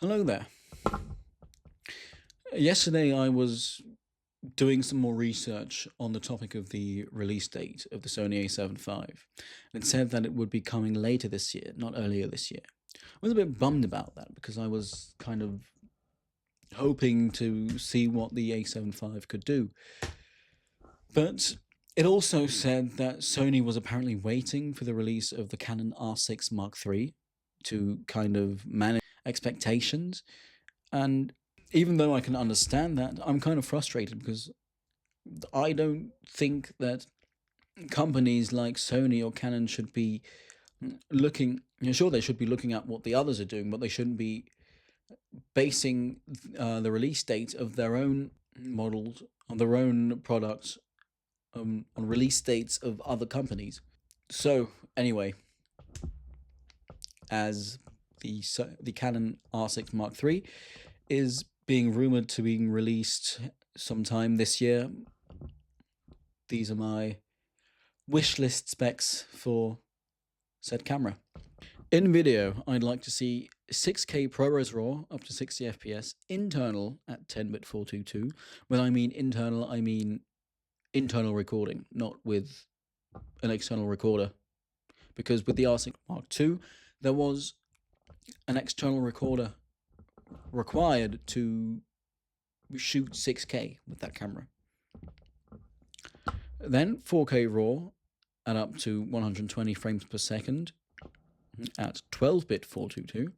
Hello there. Yesterday I was doing some more research on the topic of the release date of the Sony a7 IV, and it said that it would be coming later this year, not earlier this year. I was a bit bummed about that because I was kind of hoping to see what the a7 V could do. But it also said that Sony was apparently waiting for the release of the Canon R6 Mark III to kind of manage expectations. And even though I can understand that, I'm kind of frustrated because I don't think that companies like Sony or Canon should be looking. Sure, they should be looking at what the others are doing, but they shouldn't be basing the release date of their own models, on their own products, on release dates of other companies. So anyway, as the Canon R6 Mark III is being rumored to be released sometime this year, these are my wish list specs for said camera. In video, I'd like to see 6K ProRes RAW up to 60 FPS, internal at 10-bit 422. When I mean internal, I mean internal recording, not with an external recorder. Because with the R6 Mark II, there was an external recorder required to shoot 6K with that camera. Then 4K RAW at up to 120 frames per second at 12-bit 422.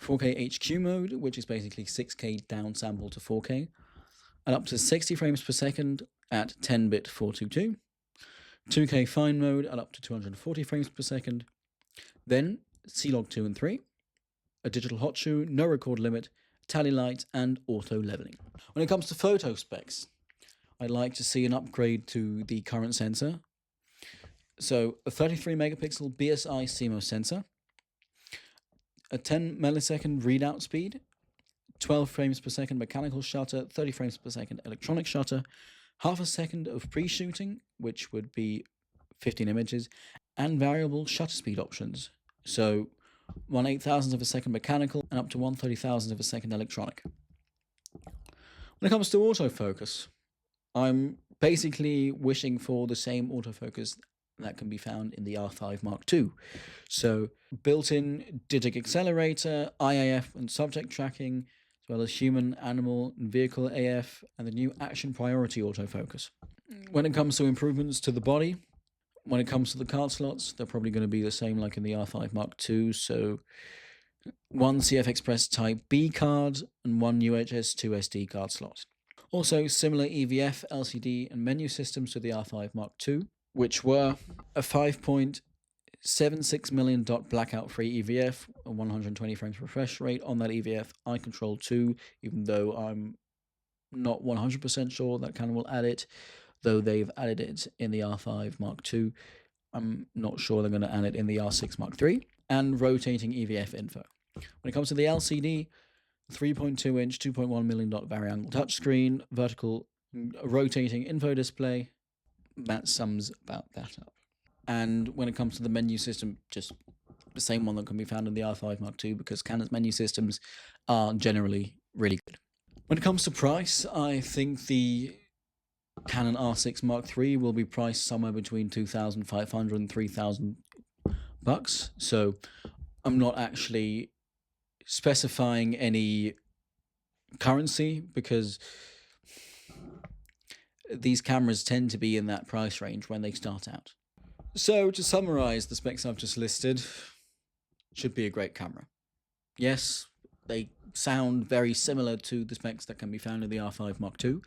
4K HQ mode, which is basically 6K downsample to 4K, at up to 60 frames per second at 10-bit 422. 2K fine mode at up to 240 frames per second. Then C-Log 2 and 3, a digital hot shoe, no record limit, tally light, and auto leveling. When it comes to photo specs, I'd like to see an upgrade to the current sensor. So a 33 megapixel BSI CMOS sensor, a 10 millisecond readout speed, 12 frames per second mechanical shutter, 30 frames per second electronic shutter, half a second of pre-shooting, which would be 15 images, and variable shutter speed options. So 1/8,000th of a second mechanical and up to 1/30,000th of a second electronic. When it comes to autofocus, I'm basically wishing for the same autofocus that can be found in the R5 Mark II. So built-in digic accelerator, IAF and subject tracking, as well as human, animal, and vehicle AF, and the new action priority autofocus. When it comes to improvements to the body, when it comes to the card slots, they're probably going to be the same like in the R5 Mark II. So one CF Express Type B card and one UHS 2 SD card slot. Also, similar EVF, LCD, and menu systems to the R5 Mark II, which were a 5.76 million dot blackout-free EVF, a 120 frames refresh rate on that EVF, eye control 2, even though I'm not 100% sure that Canon will add it, though they've added it in the R5 Mark II. I'm not sure they're going to add it in the R6 Mark III, and rotating EVF info. When it comes to the LCD, 3.2-inch, 2.1 million dot vari-angle touchscreen, vertical rotating info display. That sums about that up. And when it comes to the menu system, just the same one that can be found in the R5 Mark II, because Canon's menu systems are generally really good. When it comes to price, I think the Canon R6 Mark III will be priced somewhere between $2,500 and $3,000. So I'm not actually specifying any currency because these cameras tend to be in that price range when they start out. So to summarize the specs I've just listed, should be a great camera. Yes, they sound very similar to the specs that can be found in the R5 Mark II,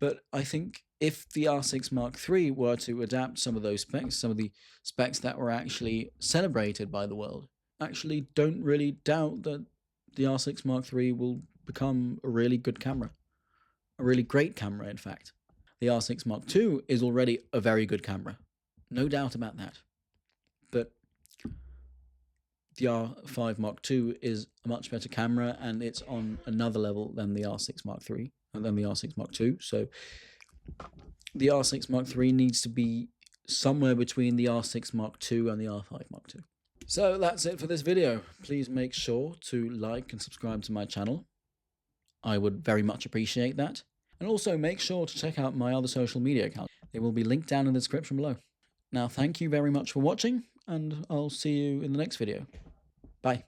but I think if the R6 Mark III were to adapt some of those specs, some of the specs that were actually celebrated by the world, actually don't really doubt that the R6 Mark III will become a really good camera. A really great camera, in fact. The R6 Mark II is already a very good camera. No doubt about that. But the R5 Mark II is a much better camera, and it's on another level than the R6 Mark III, and then the R6 Mark II. So the R6 Mark III needs to be somewhere between the R6 Mark II and the R5 Mark II. So that's it for this video. Please make sure to like and subscribe to my channel. I would very much appreciate that. And also make sure to check out my other social media accounts. They will be linked down in the description below. Now, thank you very much for watching, and I'll see you in the next video. Bye.